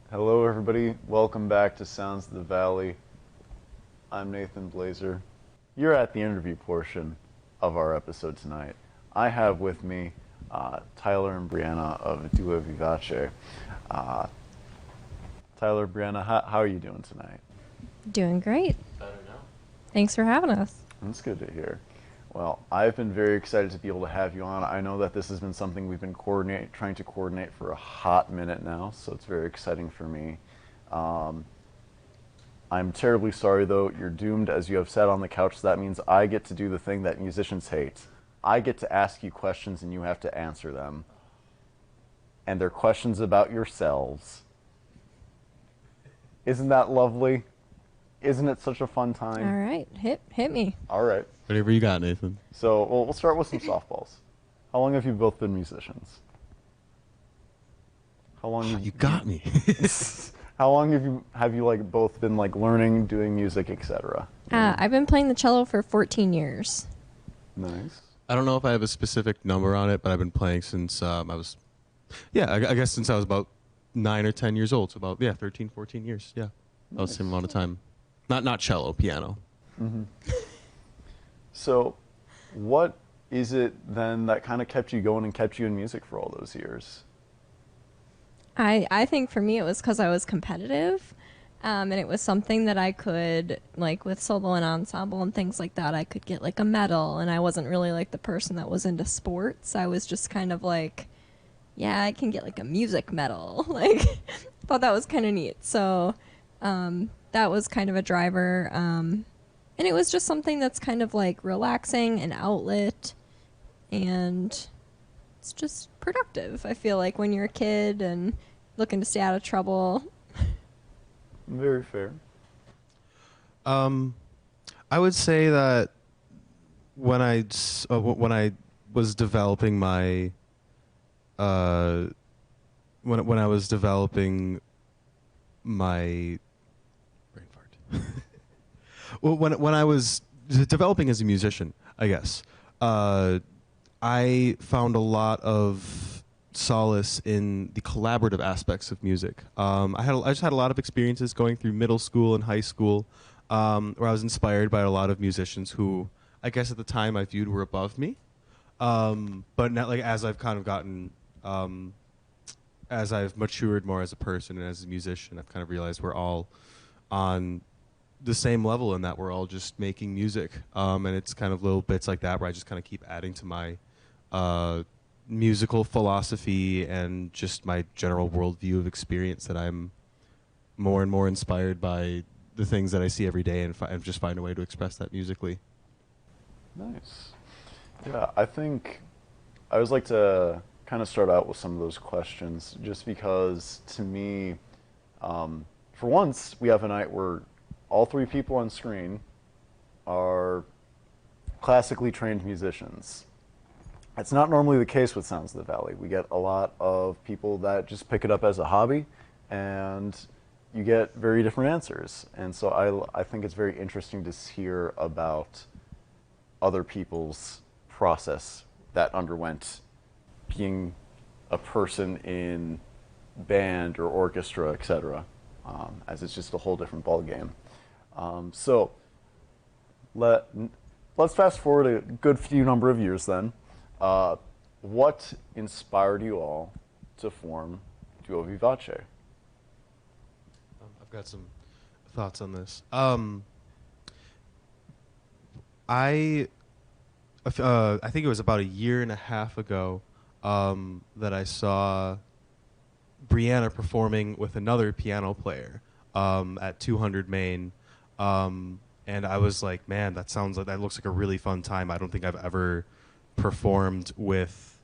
Hello, everybody. Welcome back to Sounds of the Valley. I'm Nathan Blaser. You're at the interview portion of our episode tonight. I have with me Tyler and Brianna of Duo Vivace. Uh, Tyler, Brianna, how are you doing tonight? Doing great. Better now. Thanks for having us. That's good to hear. Well, I've been very excited to be able to have you on. I know that this has been something we've been trying to coordinate for a hot minute now, so it's very exciting for me. I'm terribly sorry, though. You're doomed as you have sat on the couch, so that means I get to do the thing that musicians hate. I get to ask you questions and you have to answer them. And they're questions about yourselves. Isn't that lovely? Isn't it such a fun time? All right, hit me. All right. Whatever you got, Nathan. So we'll start with some softballs. How long have you both been musicians? How long? You got me. How long have you like both been like learning, doing music, etc.? I've been playing the cello for 14 years. Nice. I don't know if I have a specific number on it, but I've been playing since I guess since I was about 9 or 10 years old. So about 13, 14 years. Yeah, about the same amount of time. Not cello, piano. Mm-hmm. So, what is it then that kind of kept you going and kept you in music for all those years? I think for me it was because I was competitive, and it was something that I could, like with solo and ensemble and things like that, I could get like a medal, and I wasn't really like the person that was into sports. I was just kind of like, yeah, I can get like a music medal. Like, thought that was kind of neat. So that was kind of a driver. And it was just something that's kind of like relaxing, an outlet, and it's just productive. I feel like when you're a kid and looking to stay out of trouble. Very fair. I would say that when I was developing my when I was developing my brain fart. Well, when I was developing as a musician, I guess, I found a lot of solace in the collaborative aspects of music. I just had a lot of experiences going through middle school and high school, where I was inspired by a lot of musicians who, I guess at the time I viewed were above me. But now, like as I've kind of gotten, as I've matured more as a person and as a musician, I've kind of realized we're all on the same level in that we're all just making music, and it's kind of little bits like that where I just kind of keep adding to my musical philosophy and just my general worldview of experience, that I'm more and more inspired by the things that I see every day, and just find a way to express that musically. Nice. Yeah, I think I always like to kind of start out with some of those questions, just because to me, for once, we have a night where all three people on screen are classically trained musicians. It's not normally the case with Sounds of the Valley. We get a lot of people that just pick it up as a hobby, and you get very different answers. And so I think it's very interesting to hear about other people's process that underwent being a person in band or orchestra, etc., as it's just a whole different ballgame. So let's fast forward a good few number of years then. What inspired you all to form Duo Vivace? I've got some thoughts on this. I think it was about a year and a half ago that I saw Brianna performing with another piano player at 200 Main, and I was like, man, that looks like a really fun time. I don't think I've ever performed with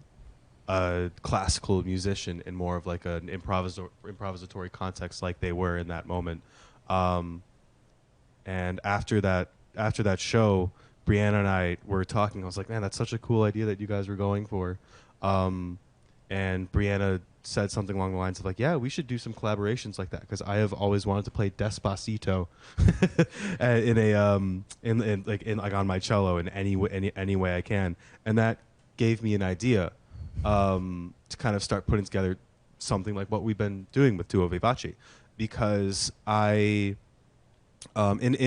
a classical musician in more of like an improvisatory context like they were in that moment. And after that show, Brianna and I were talking. I was like, man, that's such a cool idea that you guys were going for. And Brianna said something along the lines of like, yeah, we should do some collaborations like that, because I have always wanted to play Despacito in on my cello in any way I can. And that gave me an idea to kind of start putting together something like what we've been doing with Duo Vivace, because in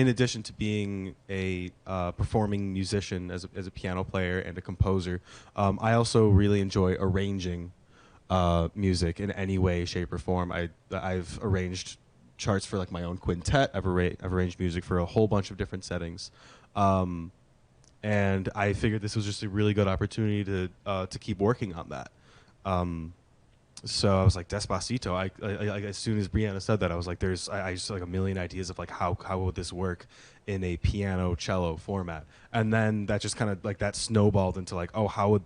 addition to being a performing musician as a piano player and a composer, I also really enjoy arranging music in any way, shape, or form. I've arranged charts for like my own quintet. I've arranged music for a whole bunch of different settings, and I figured this was just a really good opportunity to keep working on that. So I was like, Despacito. I as soon as Brianna said that, I was like, I just like a million ideas of like how would this work in a piano cello format, and then that just kind of like that snowballed into like, oh, how would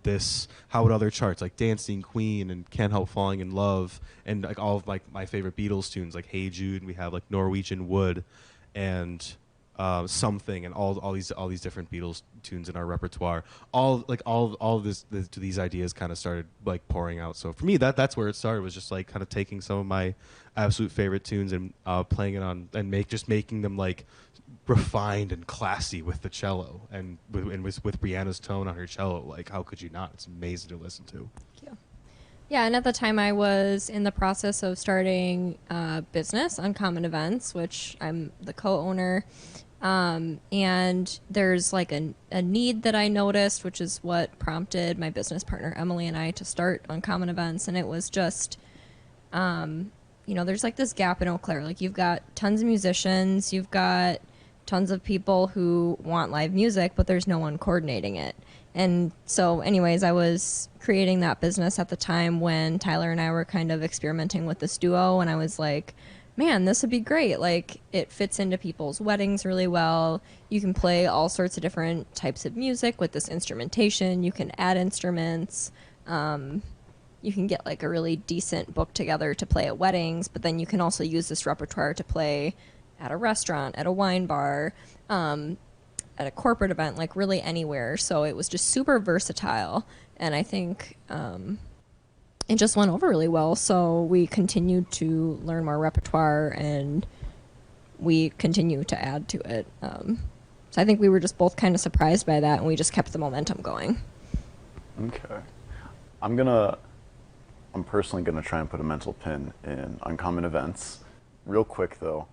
other charts like Dancing Queen and Can't Help Falling in Love and like all of like my favorite Beatles tunes like Hey Jude, and we have like Norwegian Wood and Something, and all these different Beatles tunes in our repertoire. All of these ideas kind of started like pouring out. So for me, that's where it started, was just like kind of taking some of my absolute favorite tunes and playing it on and making them like refined and classy with the cello and with Brianna's tone on her cello. Like, how could you not? It's amazing to listen to. Thank you. Yeah, and at the time I was in the process of starting a business, Uncommon Events, which I'm the co-owner. And there's like a need that I noticed, which is what prompted my business partner Emily and I to start Uncommon Events. And it was just, there's like this gap in Eau Claire. Like, you've got tons of musicians, you've got tons of people who want live music, but there's no one coordinating it. And so anyways, I was creating that business at the time when Tyler and I were kind of experimenting with this duo, and I was like, man, this would be great. Like, it fits into people's weddings really well. You can play all sorts of different types of music with this instrumentation. You can add instruments. You can get like a really decent book together to play at weddings, but then you can also use this repertoire to play at a restaurant, at a wine bar, at a corporate event, like really anywhere. So it was just super versatile. And I think it just went over really well. So we continued to learn more repertoire, and we continue to add to it. So I think we were just both kind of surprised by that, and we just kept the momentum going. Okay. I'm personally gonna try and put a mental pin in Uncommon Events. Real quick though,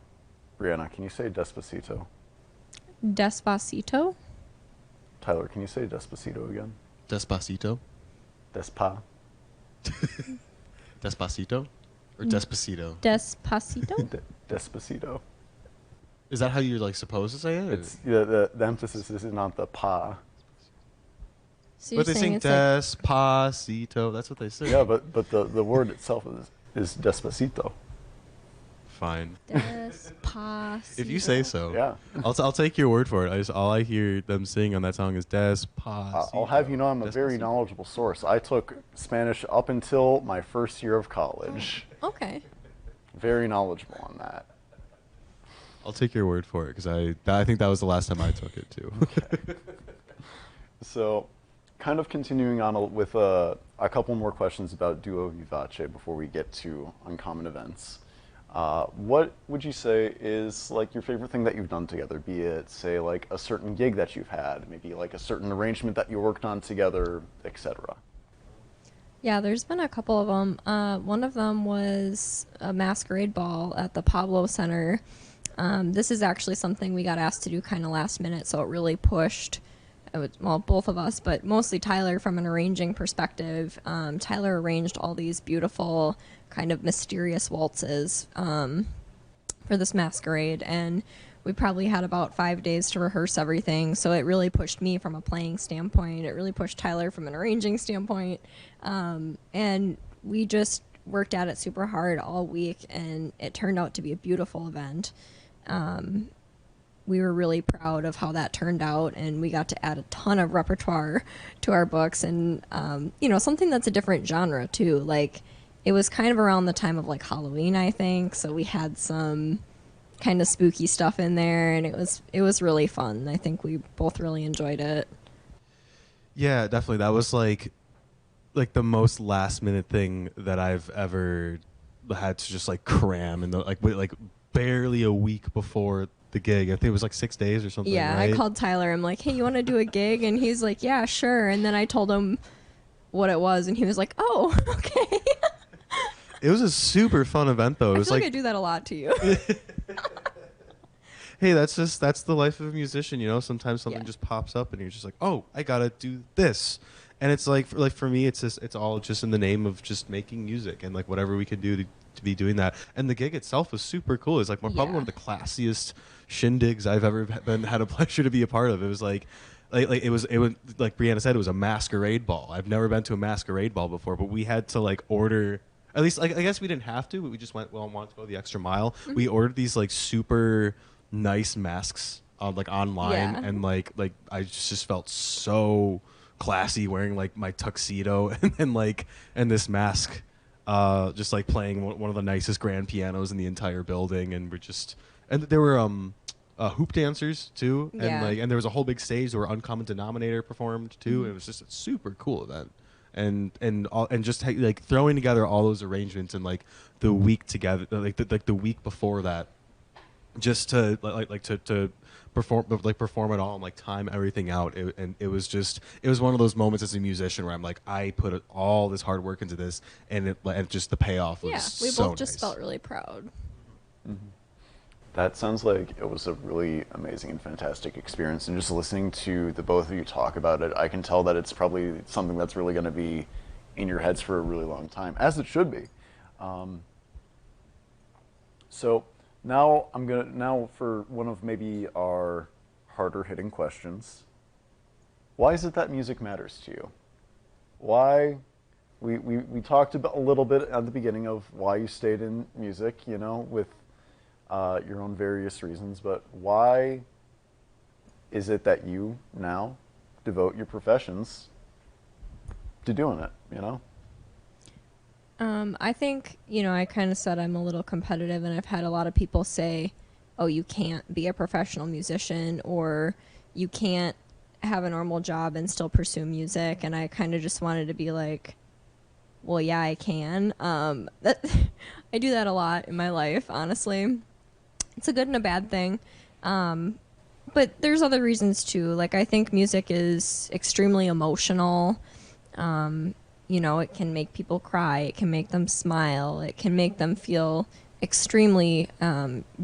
Brianna, can you say Despacito? Despacito? Tyler, can you say Despacito again? Despacito? Despa? Despacito? Or Despacito? Despacito? Despacito. Is that how you're like supposed to say it? It's the emphasis is not the pa. So But you're they saying sing it's like Despacito. That's what they say. Yeah, but the word itself is Despacito. Fine. Despacito. If you say so. Yeah. I'll take your word for it. All I hear them sing on that song is Despacito. I'll have you know I'm a very Despacito. knowledgeable source. I took Spanish up until my first year of college. Okay. Very knowledgeable on that. I'll take your word for it, because I think that was the last time I took it too. So, kind of continuing on with a couple more questions about Duo Vivace before we get to Uncommon Events. What would you say is like your favorite thing that you've done together? Be it, say, like a certain gig that you've had, maybe like a certain arrangement that you worked on together, etc. Yeah, there's been a couple of them. One of them was a masquerade ball at the Pablo Center. This is actually something we got asked to do kind of last minute, so it really pushed, both of us, but mostly Tyler from an arranging perspective. Tyler arranged all these beautiful kind of mysterious waltzes for this masquerade, and we probably had about 5 days to rehearse everything, so it really pushed me from a playing standpoint. It really pushed Tyler from an arranging standpoint, and we just worked at it super hard all week, and it turned out to be a beautiful event. We were really proud of how that turned out, and we got to add a ton of repertoire to our books, and something that's a different genre too. Like, it was kind of around the time of like Halloween, I think, so we had some kind of spooky stuff in there, and it was really fun. I think we both really enjoyed it. Yeah, definitely. That was like the most last minute thing that I've ever had to just like cram in the like barely a week before the gig. I think it was like 6 days or something. Yeah, right? I called Tyler. I'm like, hey, you want to do a gig? And he's like, yeah, sure. And then I told him what it was, and he was like, oh, okay. It was a super fun event, though. It I was feel like like, I do that a lot to you. hey, that's the life of a musician, you know. Sometimes something Yeah. just pops up, and you're just like, oh, I gotta do this, and it's like for me, it's all just in the name of just making music and like whatever we can do to be doing that. And the gig itself was super cool. It's like probably one of the classiest shindigs I've ever had a pleasure to be a part of. It was like it was like Brianna said, it was a masquerade ball. I've never been to a masquerade ball before, but we had to like order. At least, like, I guess we didn't have to, but we just wanted to go the extra mile. Mm-hmm. We ordered these like super nice masks, like online, Yeah. and like I just felt so classy wearing like my tuxedo and this mask, just like playing one of the nicest grand pianos in the entire building, and there were hoop dancers too, and Yeah. and there was a whole big stage where Uncommon Denominator performed too. It was just a super cool event, and just like throwing together all those arrangements and like the week together, like the week before that, just to to perform it all and like time everything out. It was one of those moments as a musician where I'm like, I put all this hard work into this, and just the payoff was Yeah, we so both just nice. felt really proud. That sounds like it was a really amazing and fantastic experience. And just listening to the both of you talk about it, I can tell that it's probably something that's really going to be in your heads for a really long time, as it should be. So now for one of maybe our harder hitting questions. Why is it that music matters to you? Why? We talked about a little bit at the beginning of why you stayed in music, you know, with your own various reasons, but why is it that you now devote your professions to doing it, you know? I think, I kind of said I'm a little competitive, and I've had a lot of people say, oh, you can't be a professional musician, or you can't have a normal job and still pursue music. And I kind of just wanted to be like, well, yeah, I can. I do that a lot in my life, honestly. It's a good and a bad thing. But there's other reasons too. Like, I think music is extremely emotional. It can make people cry. It can make them smile. It can make them feel extremely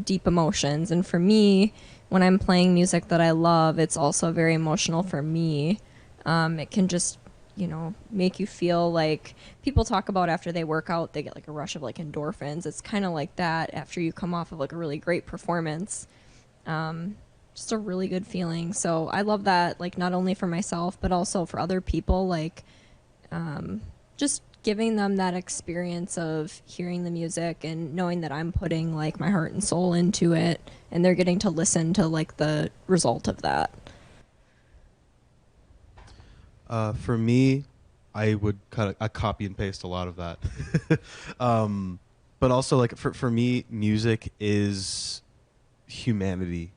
deep emotions. And for me, when I'm playing music that I love, it's also very emotional for me. It can just, make you feel like people talk about after they work out, they get like a rush of like endorphins. It's kind of like that after you come off of like a really great performance. Just a really good feeling. So I love that, like, not only for myself, but also for other people, like, just giving them that experience of hearing the music and knowing that I'm putting like my heart and soul into it, and they're getting to listen to like the result of that. For me, I would I copy and paste a lot of that. But also, like, for me, music is humanity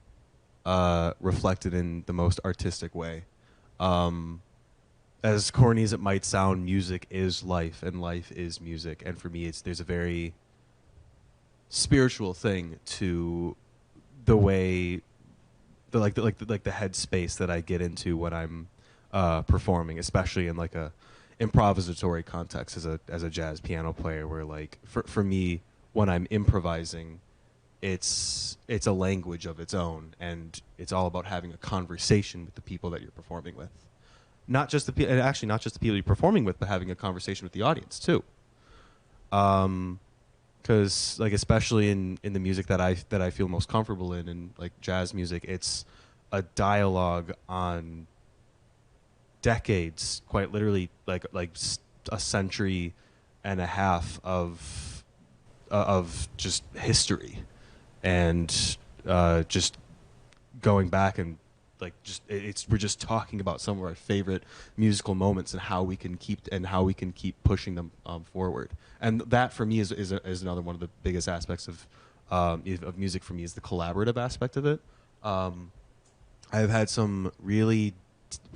reflected in the most artistic way. As corny as it might sound, music is life, and life is music. And for me, there's a very spiritual thing to the way, the headspace that I get into when I'm performing, especially in like a improvisatory context as a jazz piano player, where like for me, when I'm improvising, it's a language of its own, and it's all about having a conversation with the people that you're performing with. Not just the people you're performing with, but having a conversation with the audience too. Because like, especially in the music that I feel most comfortable in like jazz music, it's a dialogue on decades, quite literally like a century and a half of just history, and just going back and like we're just talking about some of our favorite musical moments and how we can keep pushing them forward. And that for me is another one of the biggest aspects of music for me, is the collaborative aspect of it. I've had some really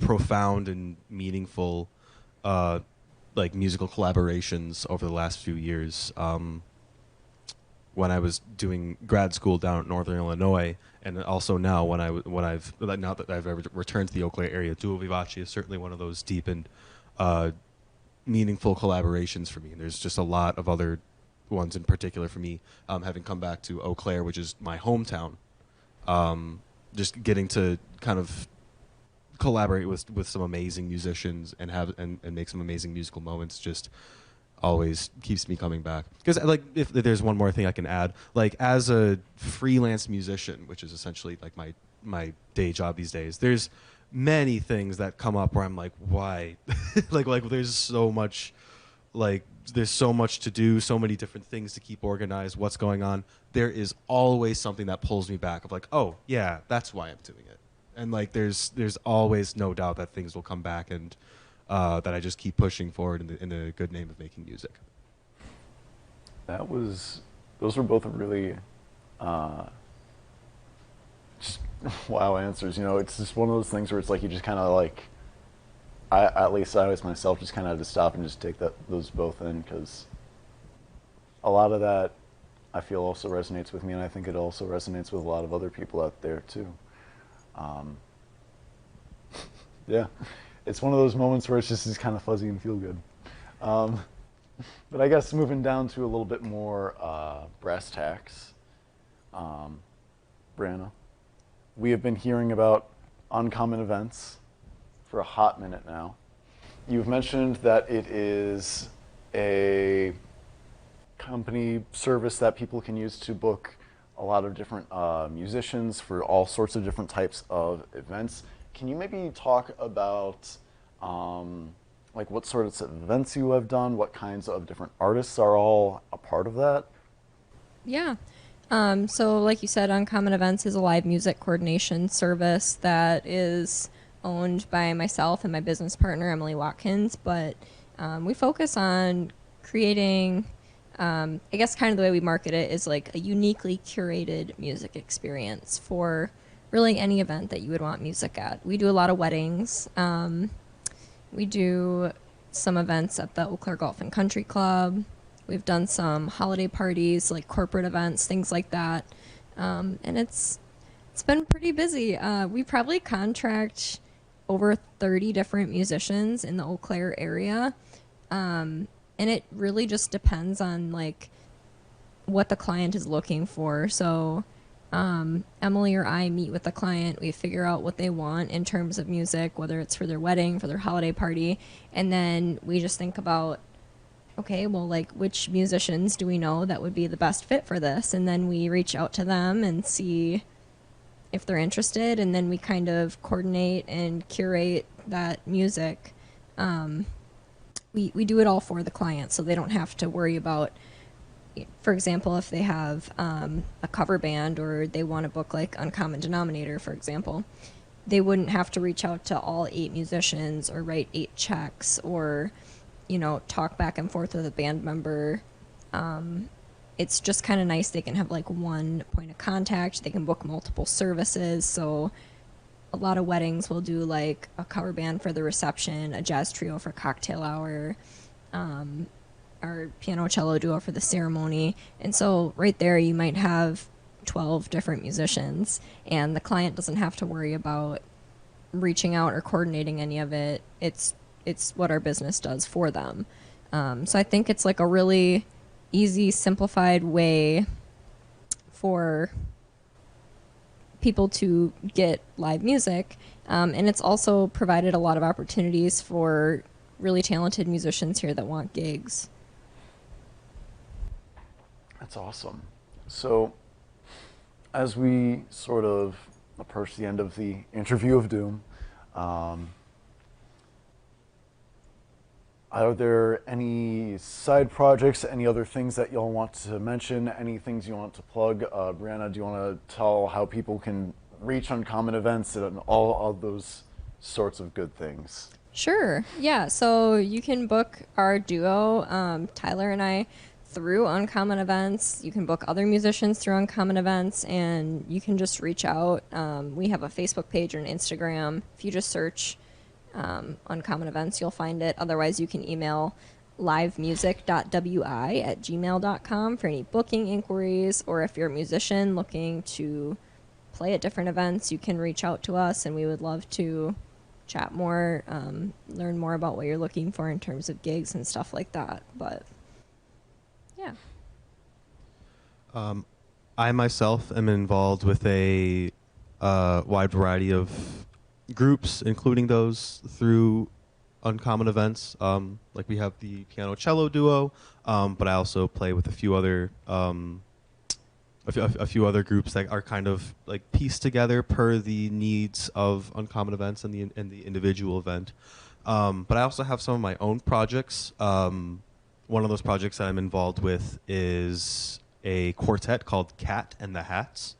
profound and meaningful like musical collaborations over the last few years. When I was doing grad school down at Northern Illinois, and also now now that I've ever returned to the Eau Claire area, Duo Vivace is certainly one of those deep and meaningful collaborations for me. And there's just a lot of other ones in particular for me, having come back to Eau Claire, which is my hometown. Just getting to kind of collaborate with some amazing musicians and and make some amazing musical moments just always keeps me coming back. Because like if there's one more thing I can add, like as a freelance musician, which is essentially like my day job these days, there's many things that come up where I'm like, why? like there's so much to do, so many different things to keep organized, what's going on. There is always something that pulls me back of like, oh yeah, that's why I'm doing it. And like there's always no doubt that things will come back, and that I just keep pushing forward in the good name of making music. Those were both really just wow answers. You know, it's just one of those things where it's like you just kind of like, at least I always myself just kind of had to stop and just take those both in, because a lot of that I feel also resonates with me, and I think it also resonates with a lot of other people out there too. Yeah, it's one of those moments where it's just kind of fuzzy and feel good. But I guess moving down to a little bit more brass tacks, Brianna, we have been hearing about Uncommon Events for a hot minute now. You've mentioned that it is a company service that people can use to book a lot of different musicians for all sorts of different types of events. Can you maybe talk about like what sorts of events you have done, what kinds of different artists are all a part of that? Yeah. So like you said, Uncommon Events is a live music coordination service that is owned by myself and my business partner, Emily Watkins. But we focus on creating, I guess kind of the way we market it is like a uniquely curated music experience for really any event that you would want music at. We do a lot of weddings. We do some events at the Eau Claire Golf and Country Club. We've done some holiday parties, like corporate events, things like that. And it's been pretty busy. We probably contract over 30 different musicians in the Eau Claire area. And it really just depends on like what the client is looking for. So Emily or I meet with the client, we figure out what they want in terms of music, whether it's for their wedding, for their holiday party, and then we just think about, okay, well, like, which musicians do we know that would be the best fit for this? And then we reach out to them and see if they're interested, and then we kind of coordinate and curate that music. We do it all for the client, so they don't have to worry about, for example, if they have a cover band or they want to book like Uncommon Denominator, for example, they wouldn't have to reach out to all 8 musicians or write 8 checks or, you know, talk back and forth with a band member. It's just kind of nice. They can have like one point of contact. They can book multiple services. So a lot of weddings will do like a cover band for the reception, a jazz trio for cocktail hour, our piano cello duo for the ceremony. And so right there you might have 12 different musicians, and the client doesn't have to worry about reaching out or coordinating any of it. It's what our business does for them. So I think it's like a really easy, simplified way for people to get live music. And it's also provided a lot of opportunities for really talented musicians here that want gigs. That's awesome. So, as we sort of approach the end of the interview of Doom, are there any side projects, any other things that y'all want to mention, any things you want to plug? Brianna, do you want to tell how people can reach Uncommon Events and all of those sorts of good things? Sure. Yeah. So you can book our duo, Tyler and I, through Uncommon Events. You can book other musicians through Uncommon Events, and you can just reach out. We have a Facebook page and an Instagram. If you just search Uncommon Events, you'll find it. Otherwise, you can email livemusic.wi@gmail.com for any booking inquiries, or if you're a musician looking to play at different events, you can reach out to us, and we would love to chat more, learn more about what you're looking for in terms of gigs and stuff like that. But yeah. I myself am involved with a wide variety of groups, including those through uncommon events. Like we have the piano cello duo, but I also play with a few other groups that are kind of like pieced together per the needs of uncommon events and the individual event. But I also have some of my own projects. One of those projects that I'm involved with is a quartet called Cat and the Hats.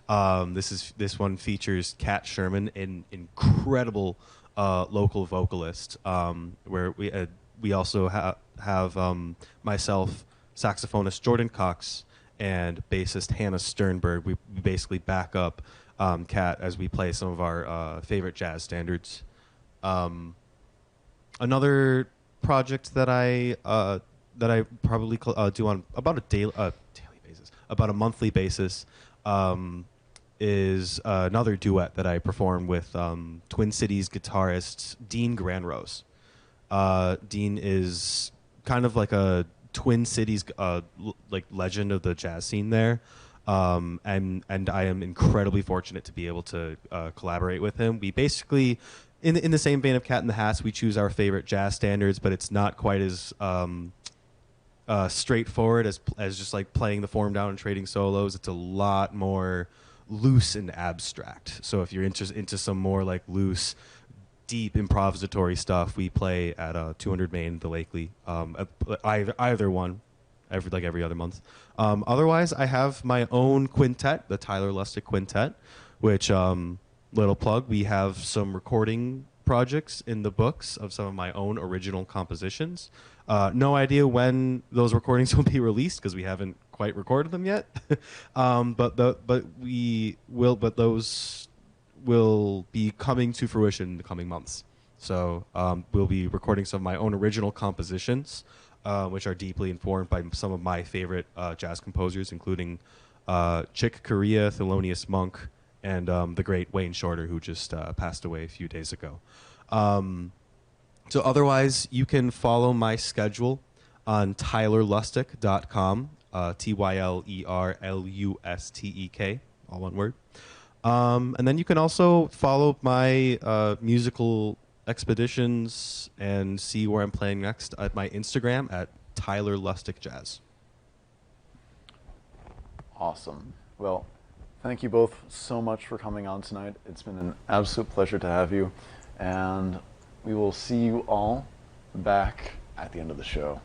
This one features Kat Sherman, an incredible local vocalist. Where we also have myself, saxophonist Jordan Cox, and bassist Hannah Sternberg. We basically back up Kat as we play some of our favorite jazz standards. Another project that I probably do on about a daily basis, about a monthly basis, is another duet that I perform with Twin Cities guitarist Dean Granrose. Dean is kind of like a Twin Cities like legend of the jazz scene there. And I am incredibly fortunate to be able to collaborate with him. We basically, in the same vein of Cat in the Hats, we choose our favorite jazz standards, but it's not quite as straightforward as just like playing the form down and trading solos. It's a lot more loose and abstract. So if you're into some more like loose, deep improvisatory stuff, we play at 200 Main, the Lakely, either one, every other month. Otherwise, I have my own quintet, the Tyler Lustig Quintet, which, little plug, we have some recording projects in the books of some of my own original compositions. No idea when those recordings will be released because we haven't quite recorded them yet. But those will be coming to fruition in the coming months. So we'll be recording some of my own original compositions, which are deeply informed by some of my favorite jazz composers, including Chick Corea, Thelonious Monk, and the great Wayne Shorter, who just passed away a few days ago. So otherwise, you can follow my schedule on tylerlustig.com, TYLERLUSTEK, all one word. And then you can also follow my musical expeditions and see where I'm playing next at my Instagram at Tyler Lustig Jazz. Awesome. Well, thank you both so much for coming on tonight. It's been an absolute pleasure to have you, and we will see you all back at the end of the show.